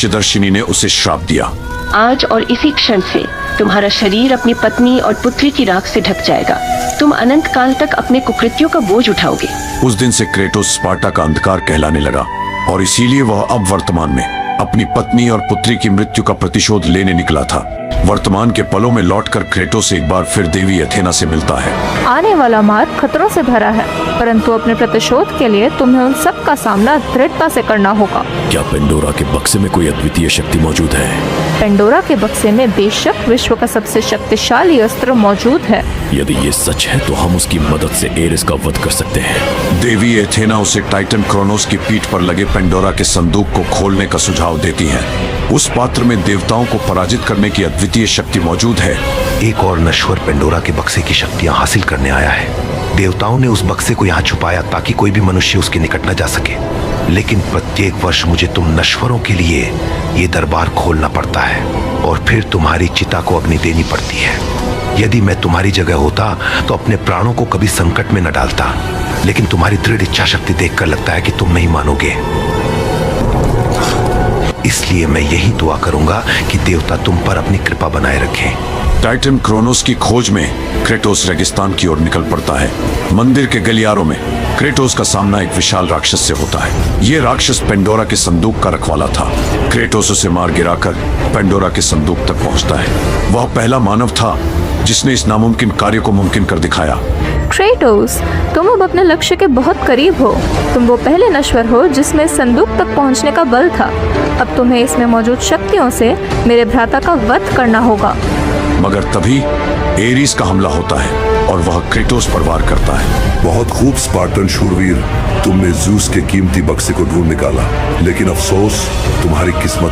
चिदर्शिनी ने उसे श्राप दिया। आज और इसी क्षण से तुम्हारा शरीर अपनी पत्नी और पुत्री की राख से ढक जाएगा। तुम अनंत काल तक अपने कुकृत्यों का बोझ उठाओगे। उस दिन से क्रेटोस स्पार्टा का अंधकार कहलाने लगा और इसीलिए वह अब वर्तमान में अपनी पत्नी और पुत्री की मृत्यु का प्रतिशोध लेने निकला था। वर्तमान के पलों में लौटकर क्रेटोस एक बार फिर देवी एथेना से मिलता है। आने वाला मार्ग खतरों से भरा है, परंतु अपने प्रतिशोध के लिए तुम्हें उन सब का सामना दृढ़ता से करना होगा। क्या पेंडोरा के बक्से में कोई अद्वितीय शक्ति मौजूद है? पेंडोरा के बक्से में बेशक विश्व का सबसे शक्तिशाली अस्त्र मौजूद है। यदि ये सच है तो हम उसकी मदद से एरिस का वध कर सकते हैं। देवी एथेना उसे टाइटन क्रोनोस की पीठ पर लगे पेंडोरा के संदूक को खोलने का सुझाव देती है। उस पात्र में देवताओं को पराजित करने की अद्वितीय शक्ति मौजूद है। एक और नश्वर पेंडोरा के बक्से की शक्तियां हासिल करने आया है। देवताओं ने उस बक्से को यहाँ छुपाया ताकि कोई भी मनुष्य उसके निकट न जा सके, लेकिन प्रत्येक वर्ष मुझे तुम नश्वरों के लिए ये दरबार खोलना पड़ता है और फिर तुम्हारी चिता को अग्नि देनी पड़ती है। यदि मैं तुम्हारी जगह होता तो अपने प्राणों को कभी संकट में न डालता, लेकिन तुम्हारी दृढ़ इच्छा शक्ति देखकर लगता है कि तुम नहीं मानोगे। इसलिए मैं यही दुआ करूंगा कि देवता तुम पर अपनी कृपा बनाए रखें। टाइटन क्रोनोस की खोज में क्रेटोस रेगिस्तान की ओर निकल पड़ता है। मंदिर के गलियारों में क्रेटोस का सामना एक विशाल राक्षस से होता है। ये राक्षस पेंडोरा के संदूक का रखवाला था। क्रेटोस उसे मार गिराकर पेंडोरा के संदूक तक पहुंचता है। वह पहला मानव था जिसने इस नामुमकिन कार्य को मुमकिन कर दिखाया। क्रेटोस, तुम अब अपने लक्ष्य के बहुत करीब हो। तुम वो पहले नश्वर हो जिसमें संदूक तक पहुंचने का बल था। अब तुम्हें इसमें मौजूद शक्तियों से मेरे भ्राता का वध करना होगा। मगर तभी एरिस का हमला होता है और वह क्रेटोस पर वार करता है। बहुत खूब स्पार्टन शूरवीर, तुमने ज़ूस के कीमती बक्से को ढूंढ निकाला, लेकिन अफसोस तुम्हारी किस्मत